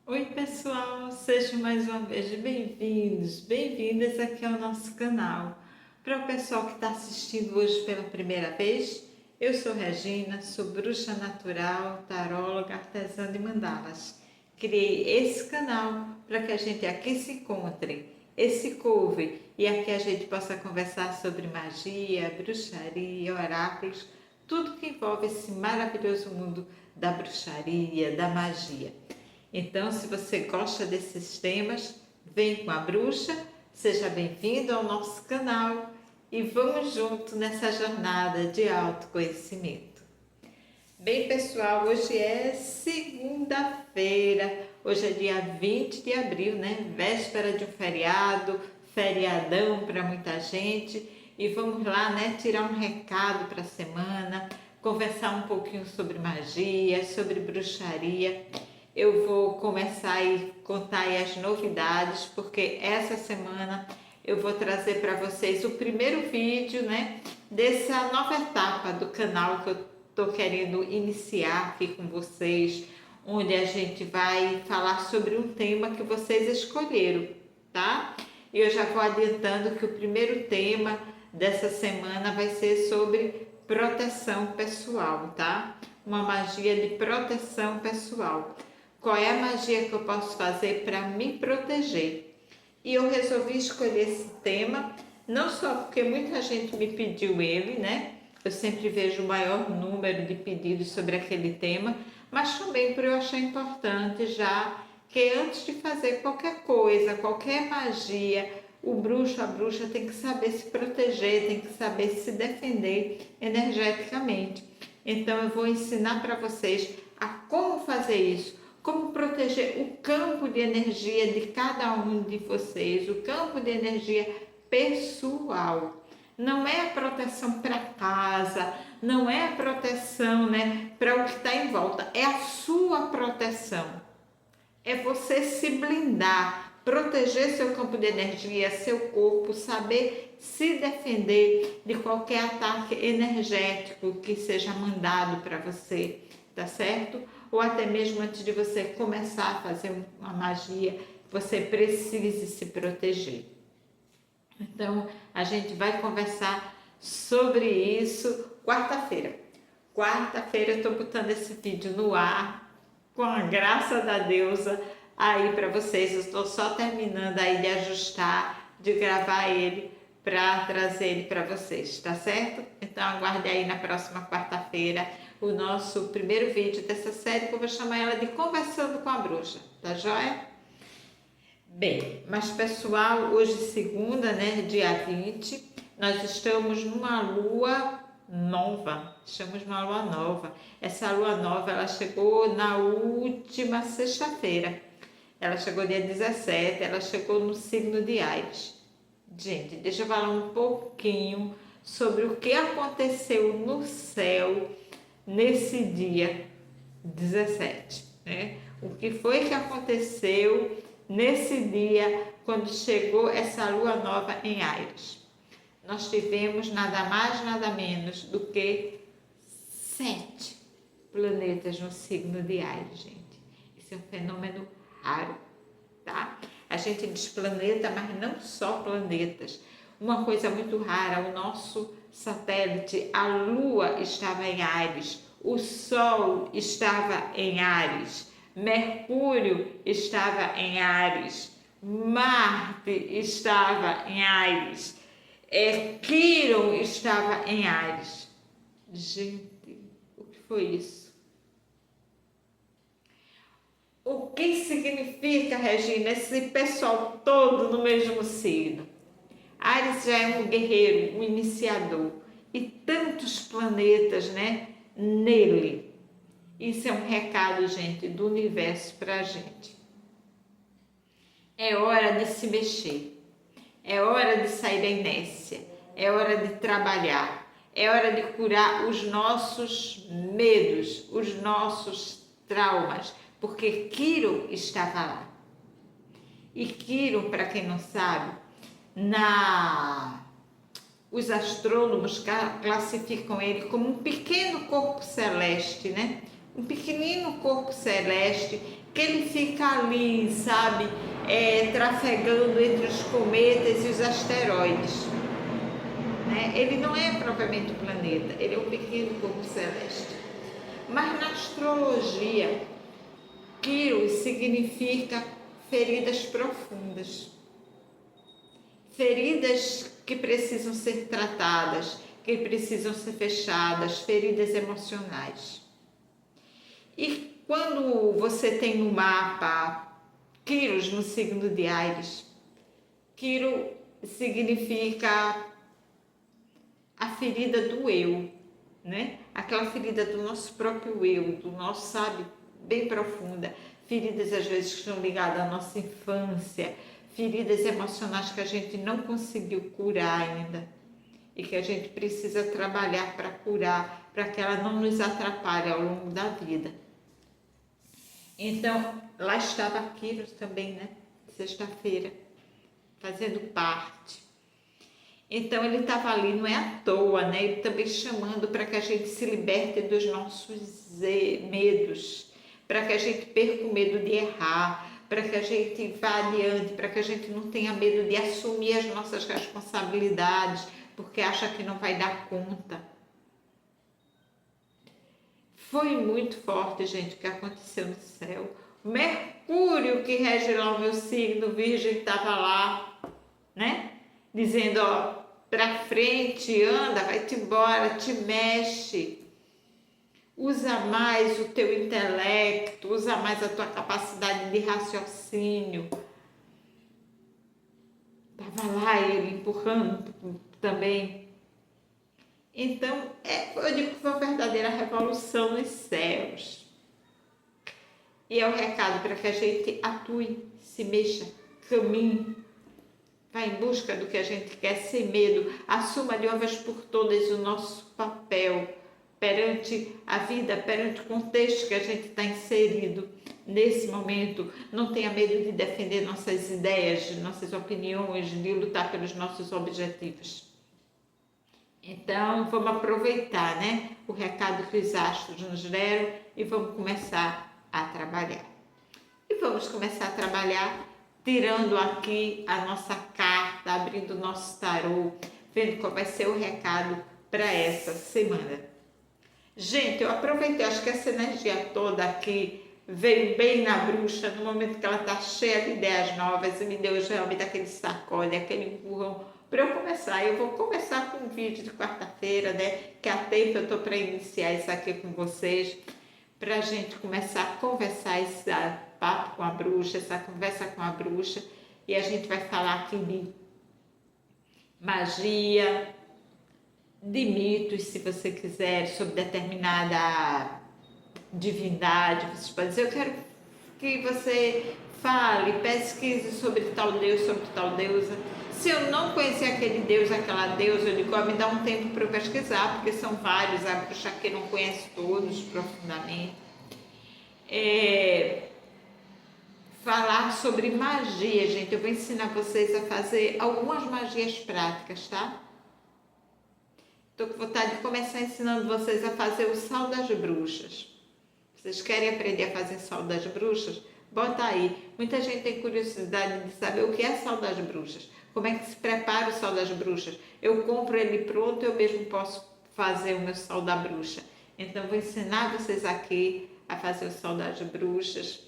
Oi pessoal, sejam mais uma vez bem-vindos, bem-vindas aqui ao nosso canal. Para o pessoal que está assistindo hoje pela primeira vez, eu sou Regina, sou bruxa natural, taróloga, artesã de mandalas. Criei esse canal para que a gente aqui se encontre, esse couve, e aqui a gente possa conversar sobre magia, bruxaria, oráculos, tudo que envolve esse maravilhoso mundo da bruxaria, da magia. Então, se você gosta desses temas, vem com a bruxa, seja bem-vindo ao nosso canal e vamos junto nessa jornada de autoconhecimento. Bem, pessoal, hoje é segunda-feira, hoje é dia 20 de abril, né? Véspera de um feriado, feriadão para muita gente. E vamos lá, né? Tirar um recado para a semana, conversar um pouquinho sobre magia, sobre bruxaria. Eu vou começar a contar aí as novidades, porque essa semana eu vou trazer para vocês o primeiro vídeo, né, dessa nova etapa do canal que eu estou querendo iniciar aqui com vocês, onde a gente vai falar sobre um tema que vocês escolheram, tá? E eu já vou adiantando que o primeiro tema dessa semana vai ser sobre proteção pessoal, tá? Uma magia de proteção pessoal. Qual é a magia que eu posso fazer para me proteger? E eu resolvi escolher esse tema, não só porque muita gente me pediu ele, né? Eu sempre vejo o maior número de pedidos sobre aquele tema, mas também por eu achar importante já que antes de fazer qualquer coisa, qualquer magia, o bruxo, a bruxa tem que saber se proteger, tem que saber se defender energeticamente. Então eu vou ensinar para vocês a como fazer isso, como proteger o campo de energia de cada um de vocês, o campo de energia pessoal. Não é a proteção para casa, não é a proteção, né, para o que está em volta, é a sua proteção. É você se blindar, proteger seu campo de energia, seu corpo, saber se defender de qualquer ataque energético que seja mandado para você, tá certo? Ou até mesmo antes de você começar a fazer uma magia, você precise se proteger. Então, a gente vai conversar sobre isso quarta-feira. Quarta-feira eu estou botando esse vídeo no ar, com a graça da deusa, aí para vocês. Eu estou só terminando aí de ajustar, de gravar ele para trazer ele para vocês, tá certo? Então aguarde aí na próxima quarta-feira o nosso primeiro vídeo dessa série, que eu vou chamar ela de Conversando com a Bruxa, tá joia? Bem, mas pessoal, hoje segunda, né, dia 20, nós estamos numa lua nova, estamos numa lua nova. Essa lua nova, ela chegou na última sexta-feira, ela chegou dia 17, ela chegou no signo de Áries. Gente, deixa eu falar um pouquinho sobre o que aconteceu no céu nesse dia 17, né? O que foi que aconteceu nesse dia quando chegou essa lua nova em Áries? Nós tivemos nada mais, nada menos do que 7 planetas no signo de Áries, gente. Isso é um fenômeno raro, tá? A gente diz planeta, mas não só planetas. Uma coisa muito rara, o nosso satélite, a Lua estava em Áries, o Sol estava em Áries, Mercúrio estava em Áries, Marte estava em Áries, Quiron estava em Áries. Gente, o que foi isso? O que significa, Regina, esse pessoal todo no mesmo signo? Áries já é um guerreiro, um iniciador, e tantos planetas, né, nele. Isso é um recado, gente, do universo para a gente. É hora de se mexer, é hora de sair da inércia, é hora de trabalhar, é hora de curar os nossos medos, os nossos traumas, porque Quiron estava lá. E Quiron, para quem não sabe, os astrônomos classificam ele como um pequeno corpo celeste, né? Um pequenino corpo celeste que ele fica ali, sabe, trafegando entre os cometas e os asteroides, né? Ele não é propriamente um planeta, ele é um pequeno corpo celeste. Mas na astrologia, Quiros significa feridas profundas, feridas que precisam ser tratadas, que precisam ser fechadas, feridas emocionais. E quando você tem no mapa Quiros no signo de Áries, Quiro significa a ferida do eu, né? Aquela ferida do nosso próprio eu, do nosso, sabe, bem profunda. Feridas às vezes que estão ligadas à nossa infância, feridas emocionais que a gente não conseguiu curar ainda e que a gente precisa trabalhar para curar, para que ela não nos atrapalhe ao longo da vida. Então, lá estava Quiros também, né? Sexta-feira, fazendo parte. Então, ele estava ali, não é à toa, né? Ele também chamando para que a gente se liberte dos nossos medos, para que a gente perca o medo de errar, para que a gente vá adiante, para que a gente não tenha medo de assumir as nossas responsabilidades, porque acha que não vai dar conta. Foi muito forte, gente, o que aconteceu no céu. Mercúrio, que rege lá o meu signo, Virgem, estava lá, né? Dizendo, ó, pra frente, anda, vai-te embora, te mexe. Usa mais o teu intelecto, usa mais a tua capacidade de raciocínio. Estava lá ele empurrando também. Então, eu digo que foi uma verdadeira revolução nos céus. E é o recado para que a gente atue, se mexa, caminhe, vá em busca do que a gente quer, sem medo, assuma de uma vez por todas o nosso papel perante a vida, perante o contexto que a gente está inserido nesse momento. Não tenha medo de defender nossas ideias, nossas opiniões, de lutar pelos nossos objetivos. Então, vamos aproveitar, né, o recado que os astros nos deram e vamos começar a trabalhar. E vamos começar a trabalhar tirando aqui a nossa carta, abrindo o nosso tarô, vendo qual vai ser o recado para essa semana. Gente, eu aproveitei, acho que essa energia toda aqui veio bem na bruxa, no momento que ela está cheia de ideias novas, e me deu realmente aquele sacode, aquele empurrão para eu começar. Eu vou começar com um vídeo de quarta-feira, né? Que há tempo eu estou para iniciar isso aqui com vocês, para a gente começar a conversar esse papo com a bruxa, essa conversa com a bruxa, e a gente vai falar aqui de magia, de mitos, se você quiser, sobre determinada divindade. Vocês podem dizer, eu quero que você fale, pesquise sobre tal Deus, sobre tal deusa. Se eu não conhecer aquele Deus, aquela deusa, eu digo, me dá um tempo para eu pesquisar, porque são vários, a bruxa que não conhece todos profundamente. Falar sobre magia, gente, eu vou ensinar vocês a fazer algumas magias práticas, tá? Estou com vontade de começar ensinando vocês a fazer o sal das bruxas. Vocês querem aprender a fazer sal das bruxas? Bota aí. Muita gente tem curiosidade de saber o que é sal das bruxas. Como é que se prepara o sal das bruxas? Eu compro ele pronto, eu mesmo posso fazer o meu sal da bruxa. Então, vou ensinar vocês aqui a fazer o sal das bruxas.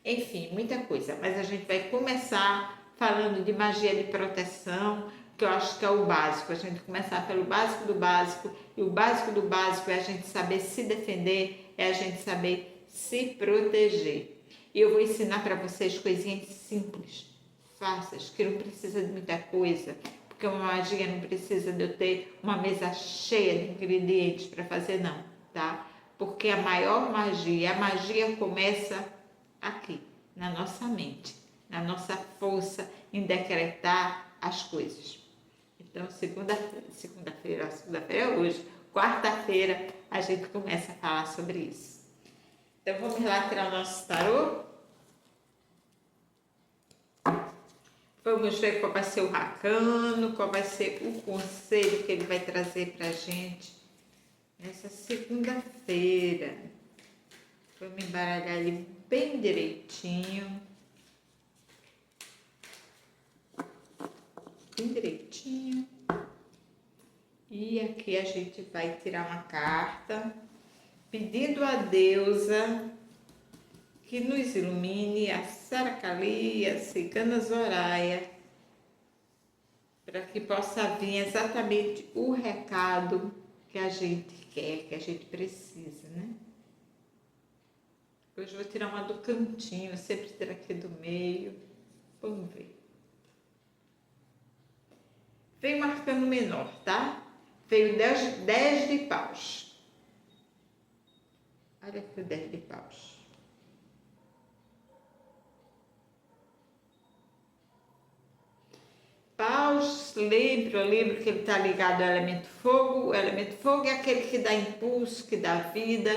Enfim, muita coisa. Mas a gente vai começar falando de magia de proteção, que eu acho que é o básico. A gente começar pelo básico do básico. E o básico do básico é a gente saber se defender, é a gente saber se proteger. E eu vou ensinar para vocês coisinhas simples, fáceis, que não precisa de muita coisa, porque uma magia não precisa de eu ter uma mesa cheia de ingredientes para fazer, não, tá? Porque a maior magia, a magia começa aqui, na nossa mente, na nossa força em decretar as coisas. Então, segunda-feira é hoje, quarta-feira a gente começa a falar sobre isso. Então, vamos lá tirar o nosso tarô? Vamos ver qual vai ser o arcano, qual vai ser o conselho que ele vai trazer pra gente nessa segunda-feira. Vamos embaralhar ele bem direitinho. Bem direitinho. E aqui a gente vai tirar uma carta pedindo à deusa que nos ilumine, a Saracali, a Cigana Zoraia, para que possa vir exatamente o recado que a gente quer, que a gente precisa, né? Hoje eu vou tirar uma do cantinho, eu sempre tiro aqui do meio. Vamos ver. Vem um arcano menor, tá? Veio 10 de paus. Olha aqui o 10 de paus. Paus, eu lembro que ele está ligado ao elemento fogo. O elemento fogo é aquele que dá impulso, que dá vida,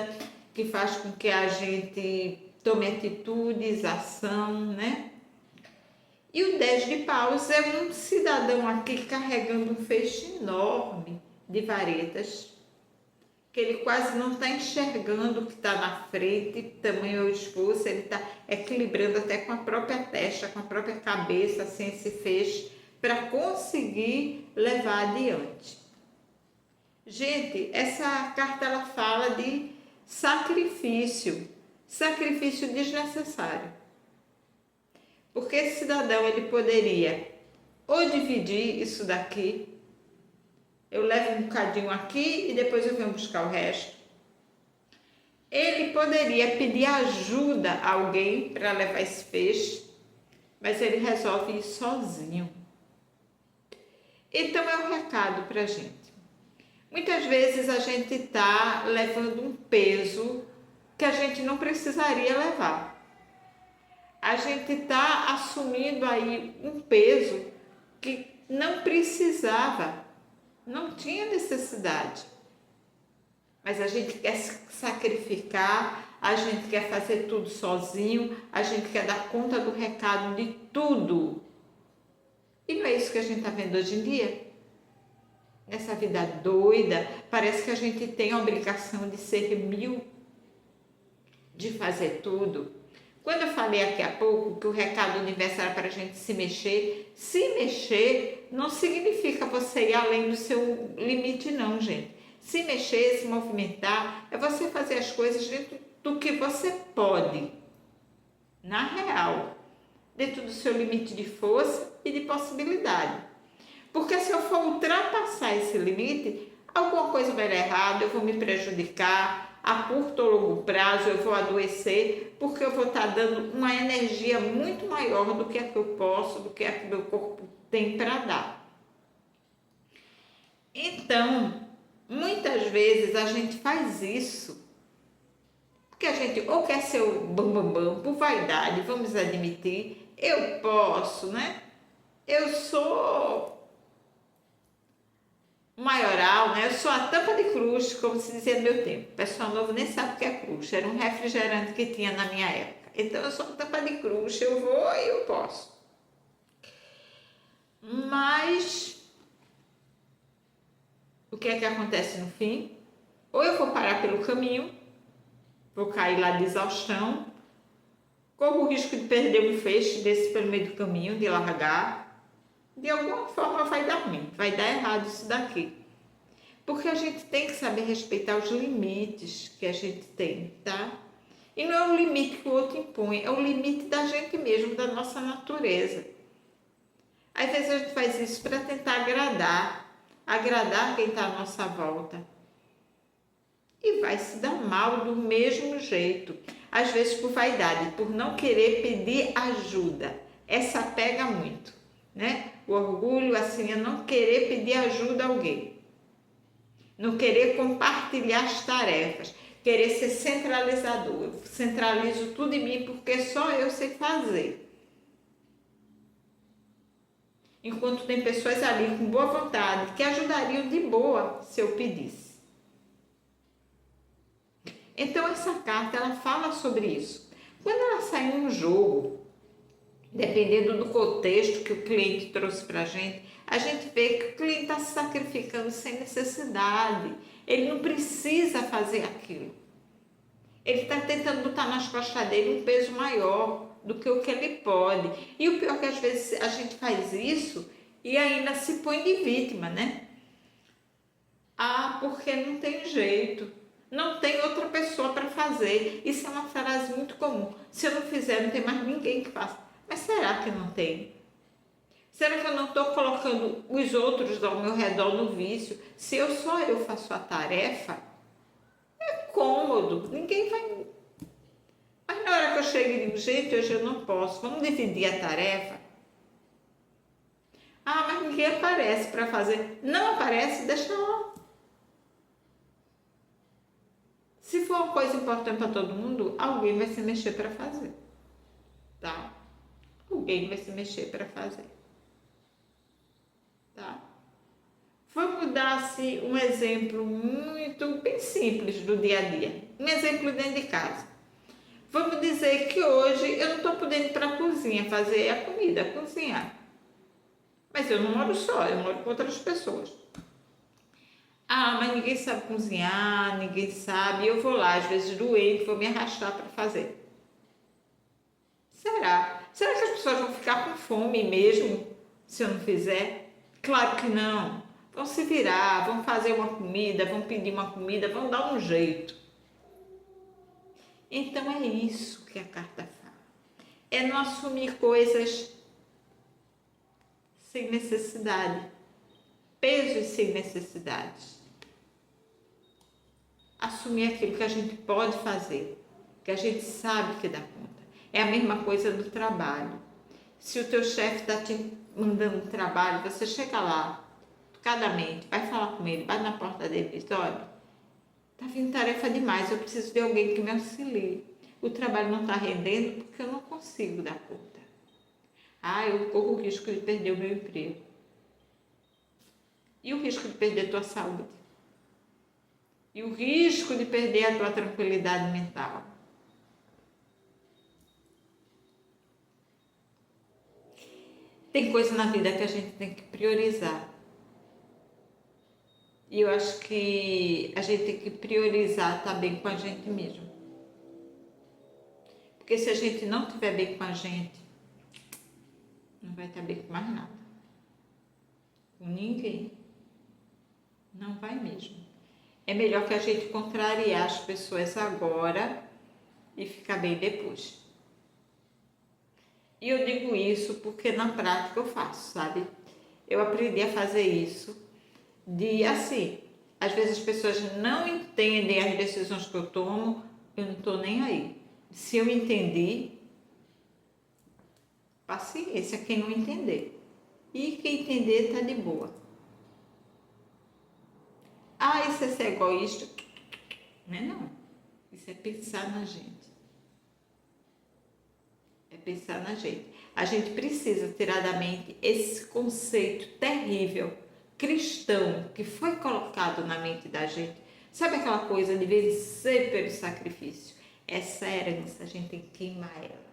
que faz com que a gente tome atitudes, ação, né? E o 10 de paus é um cidadão aqui carregando um feixe enorme de varetas, que ele quase não está enxergando o que está na frente, tamanho é o esforço, ele está equilibrando até com a própria testa, com a própria cabeça, assim, esse feixe, para conseguir levar adiante. Gente, essa carta ela fala de sacrifício desnecessário. Porque esse cidadão ele poderia ou dividir isso daqui, eu levo um bocadinho aqui e depois eu venho buscar o resto. Ele poderia pedir ajuda a alguém para levar esse feixe, mas ele resolve ir sozinho. Então é um recado para a gente. Muitas vezes a gente está levando um peso que a gente não precisaria levar. A gente está assumindo aí um peso que não precisava, não tinha necessidade. Mas a gente quer se sacrificar, a gente quer fazer tudo sozinho, a gente quer dar conta do recado de tudo. E não é isso que a gente está vendo hoje em dia? Nessa vida doida, parece que a gente tem a obrigação de ser mil, de fazer tudo. Quando eu falei aqui há pouco que o recado universal era para a gente se mexer não significa você ir além do seu limite não, gente. Se mexer, se movimentar, é você fazer as coisas dentro do que você pode, na real, dentro do seu limite de força e de possibilidade. Porque se eu for ultrapassar esse limite, alguma coisa vai dar errado, eu vou me prejudicar, a curto ou longo prazo eu vou adoecer, porque eu vou estar dando uma energia muito maior do que a que eu posso, do que a que meu corpo tem para dar. Então, muitas vezes a gente faz isso, porque a gente ou quer ser o bambambam, por vaidade, vamos admitir, eu posso, né? Eu sou maioral, né? Eu sou a tampa de cruz, como se dizia no meu tempo. O pessoal novo nem sabe o que é cruz, era um refrigerante que tinha na minha época. Então eu sou a tampa de cruz, eu vou e eu posso. Mas o que é que acontece no fim? Ou eu vou parar pelo caminho, vou cair lá de exaustão, corro o risco de perder um feixe desse pelo meio do caminho, de largar. De alguma forma vai dar ruim, vai dar errado isso daqui. Porque a gente tem que saber respeitar os limites que a gente tem, tá? E não é um limite que o outro impõe, é o limite da gente mesmo, da nossa natureza. Às vezes a gente faz isso para tentar agradar quem está à nossa volta. E vai se dar mal do mesmo jeito. Às vezes por vaidade, por não querer pedir ajuda. Essa pega muito, né? O orgulho, assim, é não querer pedir ajuda a alguém. Não querer compartilhar as tarefas. Querer ser centralizador. Eu centralizo tudo em mim porque só eu sei fazer. Enquanto tem pessoas ali com boa vontade que ajudariam de boa se eu pedisse. Então essa carta ela fala sobre isso. Quando ela sai num jogo, dependendo do contexto que o cliente trouxe para a gente vê que o cliente está se sacrificando sem necessidade. Ele não precisa fazer aquilo. Ele está tentando botar nas costas dele um peso maior do que o que ele pode. E o pior é que às vezes a gente faz isso e ainda se põe de vítima, né? Ah, porque não tem jeito. Não tem outra pessoa para fazer. Isso é uma frase muito comum. Se eu não fizer, não tem mais ninguém que faça. Mas será que não tem? Será que eu não estou colocando os outros ao meu redor no vício? Se só eu faço a tarefa, é cômodo. Ninguém vai. Mas na hora que eu chego e digo, gente, hoje eu não posso. Vamos dividir a tarefa? Ah, mas ninguém aparece para fazer. Não aparece, deixa lá. Se for uma coisa importante para todo mundo, alguém vai se mexer para fazer, tá? Alguém vai se mexer para fazer, tá? Vamos dar assim, um exemplo muito bem simples do dia a dia. Um exemplo dentro de casa. Vamos dizer que hoje eu não estou podendo ir para a cozinha fazer a comida, cozinhar. Mas eu não moro só, eu moro com outras pessoas. Ah, mas ninguém sabe cozinhar, ninguém sabe. Eu vou lá, às vezes doente, vou me arrastar para fazer. Será? Será que as pessoas vão ficar com fome mesmo se eu não fizer? Claro que não. Vão se virar, vão fazer uma comida, vão pedir uma comida, vão dar um jeito. Então é isso que a carta fala. É não assumir coisas sem necessidade, pesos sem necessidade. Assumir aquilo que a gente pode fazer, que a gente sabe que dá conta. É a mesma coisa do trabalho. Se o teu chefe está te mandando trabalho, você chega lá, educadamente, vai falar com ele, bate na porta dele e diz, olha, está vindo tarefa demais, eu preciso de alguém que me auxilie. O trabalho não está rendendo porque eu não consigo dar conta. Ah, eu corro o risco de perder o meu emprego. E o risco de perder a tua saúde? E o risco de perder a tua tranquilidade mental? Tem coisa na vida que a gente tem que priorizar. E eu acho que a gente tem que priorizar estar bem com a gente mesmo. Porque se a gente não estiver bem com a gente, não vai estar bem com mais nada. Com ninguém. Não vai mesmo. É melhor que a gente contrariar as pessoas agora e ficar bem depois. E eu digo isso porque na prática eu faço, sabe? Eu aprendi a fazer isso de assim, às vezes as pessoas não entendem as decisões que eu tomo, eu não estou nem aí. Se eu entendi, paciência, quem não entender. E quem entender tá de boa. Ah, isso é ser egoísta? Não é não. Isso é pensar na gente. É pensar na gente. A gente precisa tirar da mente esse conceito terrível, cristão, que foi colocado na mente da gente. Sabe aquela coisa de vencer pelo sacrifício? Essa herança, a gente tem que queimar ela.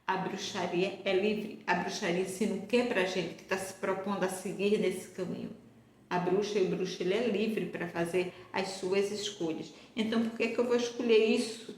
A bruxaria é livre. A bruxaria ensina o que pra gente que está se propondo a seguir nesse caminho? A bruxa e o bruxo, ele é livre para fazer as suas escolhas. Então, por que eu vou escolher isso?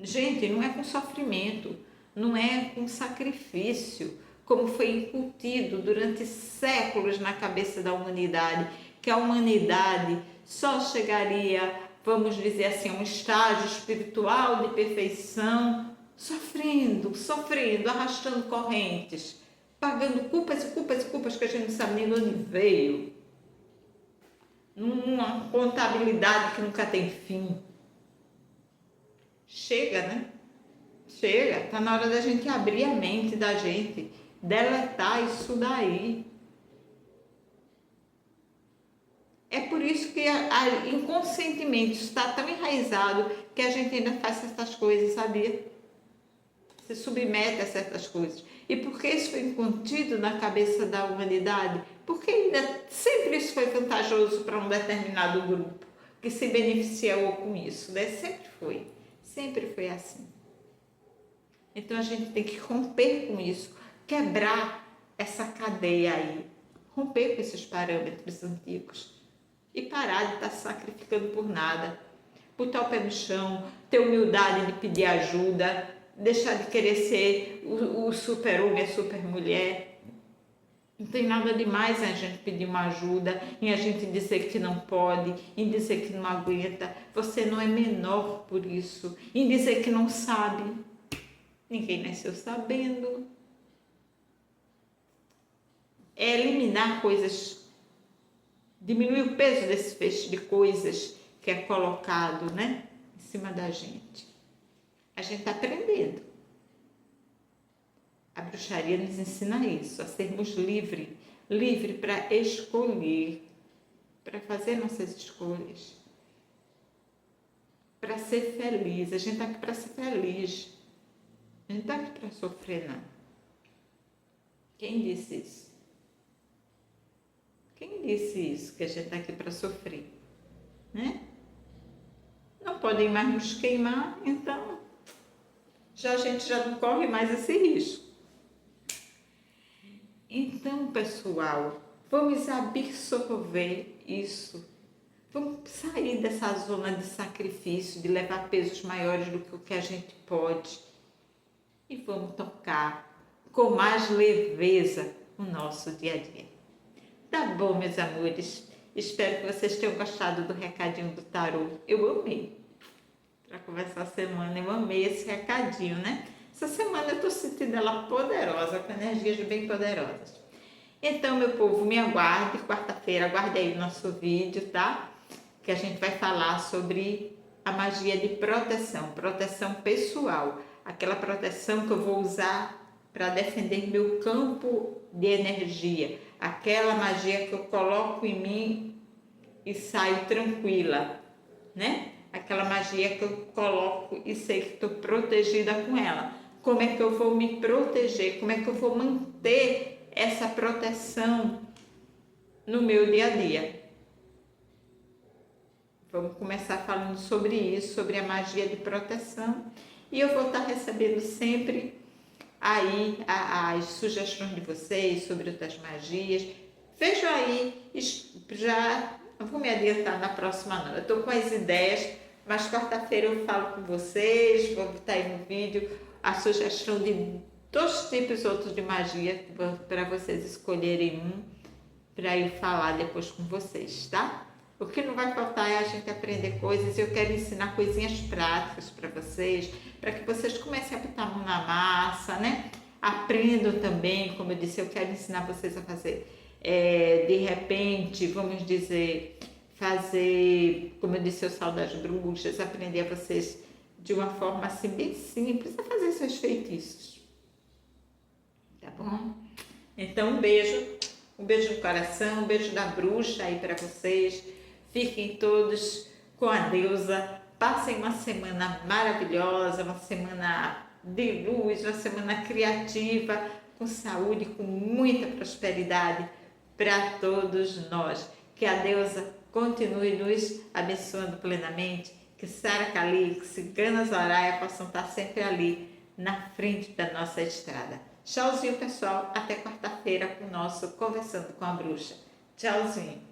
Gente, não é com sofrimento, não é com sacrifício, como foi incutido durante séculos na cabeça da humanidade, que a humanidade só chegaria, vamos dizer assim, a um estágio espiritual de perfeição, sofrendo, arrastando correntes, pagando culpas e culpas e culpas que a gente não sabe nem de onde veio, numa contabilidade que nunca tem fim. Chega, né? Chega, tá na hora da gente abrir a mente da gente, deletar isso daí. É por isso que inconscientemente está tão enraizado que a gente ainda faz certas coisas, sabia? Se submete a certas coisas. E por que isso foi incontido na cabeça da humanidade? Porque ainda sempre isso foi vantajoso para um determinado grupo que se beneficiou com isso, né? Sempre foi assim. Então a gente tem que romper com isso, quebrar essa cadeia aí. romper com esses parâmetros antigos e parar de estar se sacrificando por nada. Botar o pé no chão, ter humildade de pedir ajuda, deixar de querer ser o super-homem, a super-mulher. Não tem nada demais em a gente pedir uma ajuda, em a gente dizer que não pode, em dizer que não aguenta. Você não é menor por isso, em dizer que não sabe. Ninguém nasceu sabendo. É eliminar coisas, diminuir o peso desse feixe de coisas que é colocado, né, em cima da gente. A gente está aprendendo. A bruxaria nos ensina isso, a sermos livres para escolher, para fazer nossas escolhas, para ser feliz. A gente está aqui para ser feliz. A gente está aqui para sofrer, não. Quem disse isso? Quem disse isso, que a gente está aqui para sofrer? Né? Não podem mais nos queimar, então a gente já não corre mais esse risco. Então, pessoal, vamos absorver isso. Vamos sair dessa zona de sacrifício, de levar pesos maiores do que o que a gente pode. E vamos tocar com mais leveza o nosso dia a dia. Tá bom, meus amores? Espero que vocês tenham gostado do recadinho do tarô. Eu amei. Para começar a semana, eu amei esse recadinho, né? Essa semana eu estou sentindo ela poderosa, com energias bem poderosas. Então, meu povo, me aguarde. Quarta-feira, aguarde aí o nosso vídeo, tá? Que a gente vai falar sobre a magia de proteção, proteção pessoal. Aquela proteção que eu vou usar para defender meu campo de energia. Aquela magia que eu coloco em mim e saio tranquila, né? Aquela magia que eu coloco e sei que estou protegida com ela. Como é que eu vou me proteger? Como é que eu vou manter essa proteção no meu dia a dia? Vamos começar falando sobre isso, sobre a magia de proteção. E eu vou estar recebendo sempre aí as sugestões de vocês sobre outras magias. Vejo aí, já não vou me adiantar na próxima não. Eu estou com as ideias, mas quarta-feira eu falo com vocês, vou botar aí no vídeo a sugestão de 2 tipos outros de magia para vocês escolherem um para eu falar depois com vocês, tá? O que não vai faltar é a gente aprender coisas. Eu quero ensinar coisinhas práticas para vocês, para que vocês comecem a botar a mão na massa, né? Aprendam também, como eu disse, eu quero ensinar vocês a fazer, de repente, vamos dizer, fazer, como eu disse, o sal das bruxas, aprender a vocês de uma forma assim bem simples a fazer seus feitiços. Tá bom? Então, um beijo no coração, um beijo da bruxa aí para vocês. Fiquem todos com a deusa. Passem uma semana maravilhosa, uma semana de luz, uma semana criativa, com saúde, com muita prosperidade para todos nós. Que a deusa continue nos abençoando plenamente, que Sara Kali, que Cigana Zoraia possam estar sempre ali na frente da nossa estrada. Tchauzinho, pessoal. Até quarta-feira com o nosso Conversando com a Bruxa. Tchauzinho.